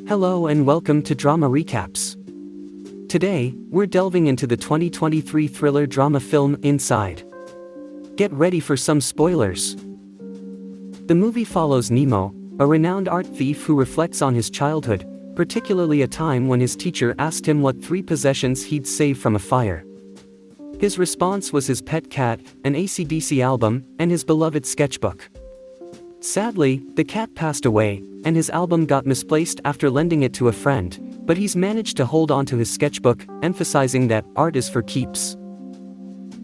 Hello and welcome to Drama Recaps. Today, we're delving into the 2023 thriller drama film Inside. Get ready for some spoilers. The movie follows Nemo, a renowned art thief who reflects on his childhood, particularly a time when his teacher asked him what 3 possessions he'd save from a fire. His response was his pet cat, an AC/DC album, and his beloved sketchbook. Sadly, the cat passed away, and his album got misplaced after lending it to a friend, but he's managed to hold onto his sketchbook, emphasizing that art is for keeps.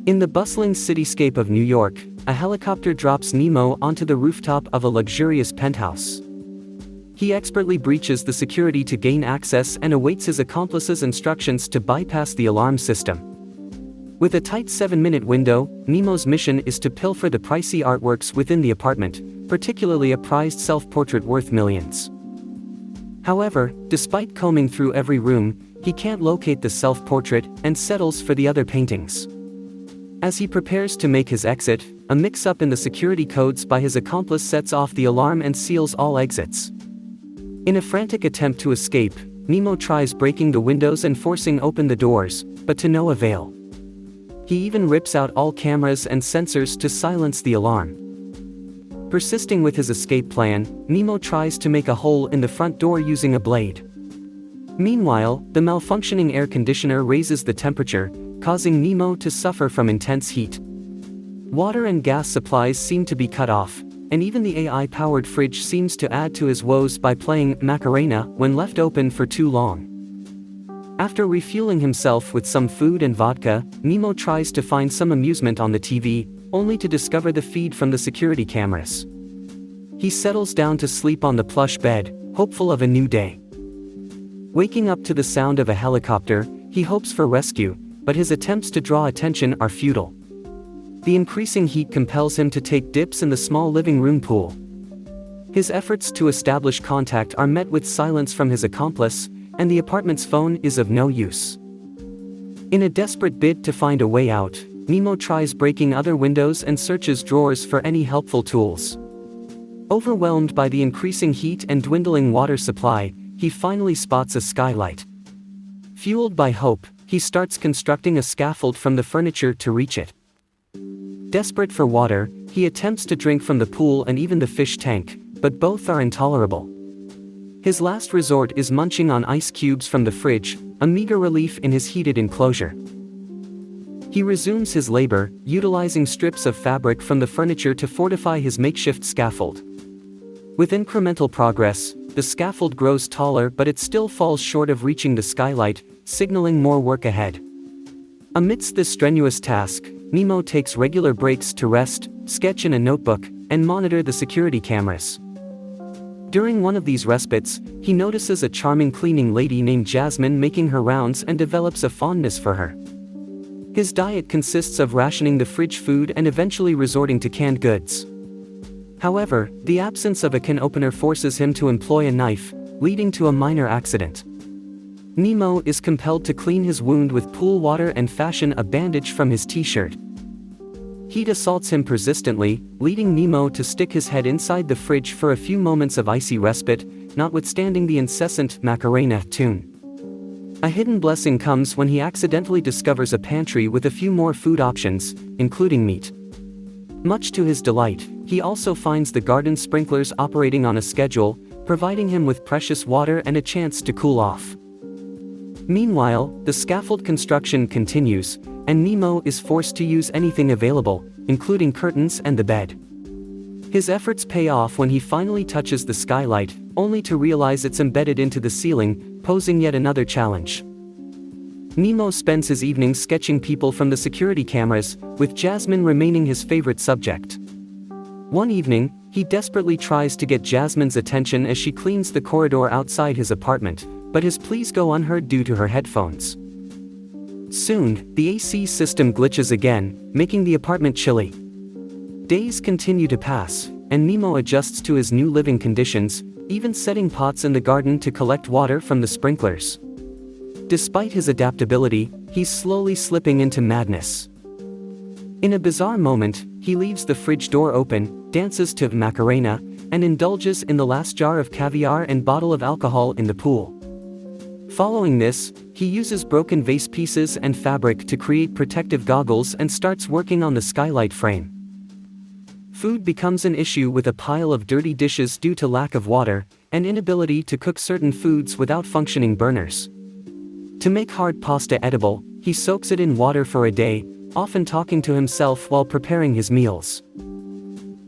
In the bustling cityscape of New York, a helicopter drops Nemo onto the rooftop of a luxurious penthouse. He expertly breaches the security to gain access and awaits his accomplices' instructions to bypass the alarm system. With a tight 7-minute window, Nemo's mission is to pilfer the pricey artworks within the apartment, particularly a prized self-portrait worth millions. However, despite combing through every room, he can't locate the self-portrait and settles for the other paintings. As he prepares to make his exit, a mix-up in the security codes by his accomplice sets off the alarm and seals all exits. In a frantic attempt to escape, Nemo tries breaking the windows and forcing open the doors, but to no avail. He even rips out all cameras and sensors to silence the alarm. Persisting with his escape plan, Nemo tries to make a hole in the front door using a blade. Meanwhile, the malfunctioning air conditioner raises the temperature, causing Nemo to suffer from intense heat. Water and gas supplies seem to be cut off, and even the AI-powered fridge seems to add to his woes by playing Macarena when left open for too long. After refueling himself with some food and vodka, Nemo tries to find some amusement on the TV, only to discover the feed from the security cameras. He settles down to sleep on the plush bed, hopeful of a new day. Waking up to the sound of a helicopter, he hopes for rescue, but his attempts to draw attention are futile. The increasing heat compels him to take dips in the small living room pool. His efforts to establish contact are met with silence from his accomplice, and the apartment's phone is of no use. In a desperate bid to find a way out, Nemo tries breaking other windows and searches drawers for any helpful tools. Overwhelmed by the increasing heat and dwindling water supply, he finally spots a skylight. Fueled by hope, he starts constructing a scaffold from the furniture to reach it. Desperate for water, he attempts to drink from the pool and even the fish tank, but both are intolerable. His last resort is munching on ice cubes from the fridge, a meager relief in his heated enclosure. He resumes his labor, utilizing strips of fabric from the furniture to fortify his makeshift scaffold. With incremental progress, the scaffold grows taller, but it still falls short of reaching the skylight, signaling more work ahead. Amidst this strenuous task, Nemo takes regular breaks to rest, sketch in a notebook, and monitor the security cameras. During one of these respites, he notices a charming cleaning lady named Jasmine making her rounds and develops a fondness for her. His diet consists of rationing the fridge food and eventually resorting to canned goods. However, the absence of a can opener forces him to employ a knife, leading to a minor accident. Nemo is compelled to clean his wound with pool water and fashion a bandage from his t-shirt. Heat assaults him persistently, leading Nemo to stick his head inside the fridge for a few moments of icy respite, notwithstanding the incessant Macarena tune. A hidden blessing comes when he accidentally discovers a pantry with a few more food options, including meat. Much to his delight, he also finds the garden sprinklers operating on a schedule, providing him with precious water and a chance to cool off. Meanwhile, the scaffold construction continues, and Nemo is forced to use anything available, including curtains and the bed. His efforts pay off when he finally touches the skylight, only to realize it's embedded into the ceiling, posing yet another challenge. Nemo spends his evenings sketching people from the security cameras, with Jasmine remaining his favorite subject. One evening, he desperately tries to get Jasmine's attention as she cleans the corridor outside his apartment, but his pleas go unheard due to her headphones. Soon, the AC system glitches again, making the apartment chilly. Days continue to pass, and Nemo adjusts to his new living conditions, even setting pots in the garden to collect water from the sprinklers. Despite his adaptability, he's slowly slipping into madness. In a bizarre moment, he leaves the fridge door open, dances to Macarena, and indulges in the last jar of caviar and bottle of alcohol in the pool. Following this, he uses broken vase pieces and fabric to create protective goggles and starts working on the skylight frame. Food becomes an issue with a pile of dirty dishes due to lack of water and inability to cook certain foods without functioning burners. To make hard pasta edible, he soaks it in water for a day, often talking to himself while preparing his meals.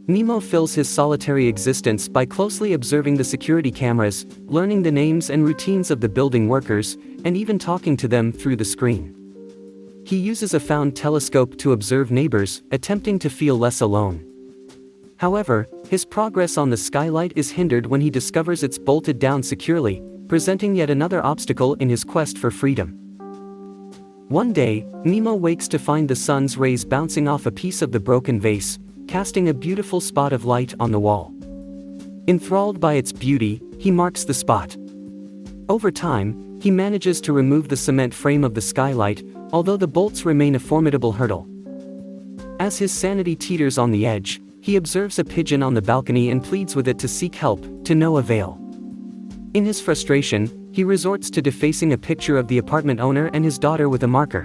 Nemo fills his solitary existence by closely observing the security cameras, learning the names and routines of the building workers, and even talking to them through the screen. He uses a found telescope to observe neighbors, attempting to feel less alone. However, his progress on the skylight is hindered when he discovers it's bolted down securely, presenting yet another obstacle in his quest for freedom. One day, Nemo wakes to find the sun's rays bouncing off a piece of the broken vase, casting a beautiful spot of light on the wall. Enthralled by its beauty, he marks the spot. Over time, he manages to remove the cement frame of the skylight, although the bolts remain a formidable hurdle. As his sanity teeters on the edge, he observes a pigeon on the balcony and pleads with it to seek help, to no avail. In his frustration, he resorts to defacing a picture of the apartment owner and his daughter with a marker.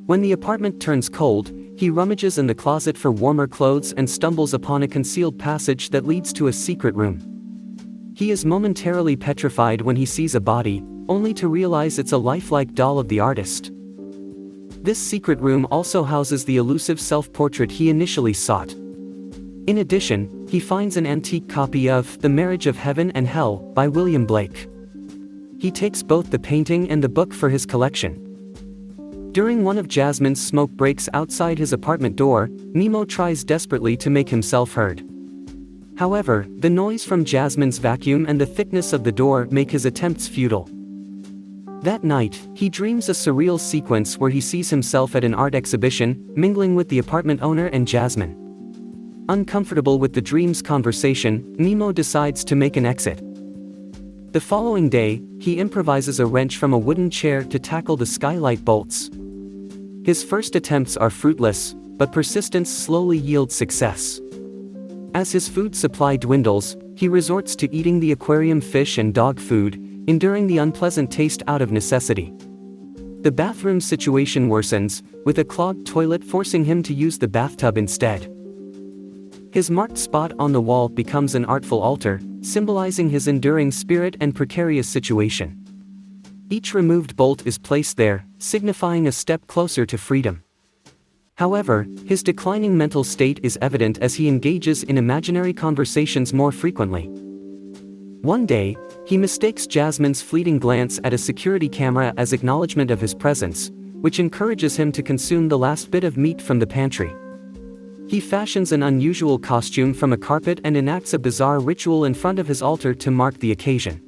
When the apartment turns cold, he rummages in the closet for warmer clothes and stumbles upon a concealed passage that leads to a secret room. He is momentarily petrified when he sees a body, only to realize it's a lifelike doll of the artist. This secret room also houses the elusive self-portrait he initially sought. In addition, he finds an antique copy of The Marriage of Heaven and Hell by William Blake. He takes both the painting and the book for his collection. During one of Jasmine's smoke breaks outside his apartment door, Nemo tries desperately to make himself heard. However, the noise from Jasmine's vacuum and the thickness of the door make his attempts futile. That night, he dreams a surreal sequence where he sees himself at an art exhibition, mingling with the apartment owner and Jasmine. Uncomfortable with the dream's conversation, Nemo decides to make an exit. The following day, he improvises a wrench from a wooden chair to tackle the skylight bolts. His first attempts are fruitless, but persistence slowly yields success. As his food supply dwindles, he resorts to eating the aquarium fish and dog food, enduring the unpleasant taste out of necessity. The bathroom situation worsens, with a clogged toilet forcing him to use the bathtub instead. His marked spot on the wall becomes an artful altar, symbolizing his enduring spirit and precarious situation. Each removed bolt is placed there, signifying a step closer to freedom. However, his declining mental state is evident as he engages in imaginary conversations more frequently. One day, he mistakes Jasmine's fleeting glance at a security camera as acknowledgement of his presence, which encourages him to consume the last bit of meat from the pantry. He fashions an unusual costume from a carpet and enacts a bizarre ritual in front of his altar to mark the occasion.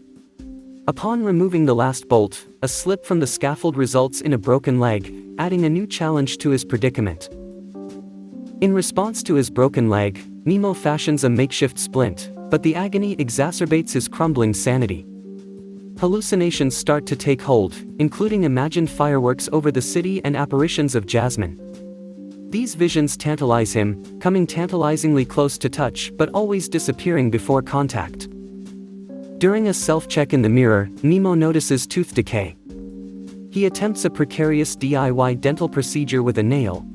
Upon removing the last bolt, a slip from the scaffold results in a broken leg, adding a new challenge to his predicament. In response to his broken leg, Nemo fashions a makeshift splint, but the agony exacerbates his crumbling sanity. Hallucinations start to take hold, including imagined fireworks over the city and apparitions of Jasmine. These visions tantalize him, coming tantalizingly close to touch but always disappearing before contact. During a self-check in the mirror, Nemo notices tooth decay. He attempts a precarious DIY dental procedure with a nail.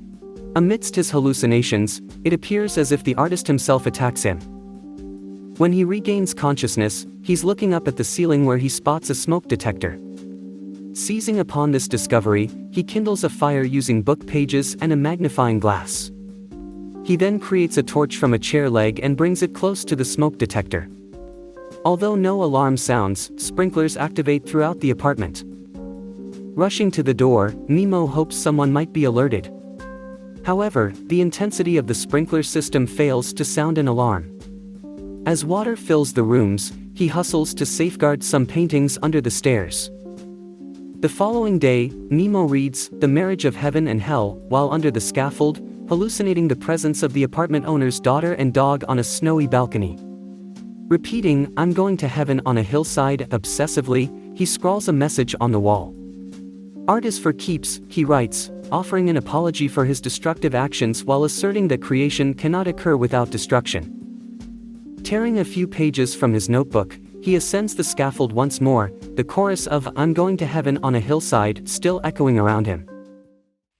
Amidst his hallucinations, it appears as if the artist himself attacks him. When he regains consciousness, he's looking up at the ceiling where he spots a smoke detector. Seizing upon this discovery, he kindles a fire using book pages and a magnifying glass. He then creates a torch from a chair leg and brings it close to the smoke detector. Although no alarm sounds, sprinklers activate throughout the apartment. Rushing to the door, Nemo hopes someone might be alerted. However, the intensity of the sprinkler system fails to sound an alarm. As water fills the rooms, he hustles to safeguard some paintings under the stairs. The following day, Nemo reads The Marriage of Heaven and Hell while under the scaffold, hallucinating the presence of the apartment owner's daughter and dog on a snowy balcony. Repeating, "I'm going to heaven" on a hillside obsessively, he scrawls a message on the wall. Art is for keeps, he writes, offering an apology for his destructive actions while asserting that creation cannot occur without destruction. Tearing a few pages from his notebook, he ascends the scaffold once more, the chorus of "I'm going to heaven" on a hillside still echoing around him.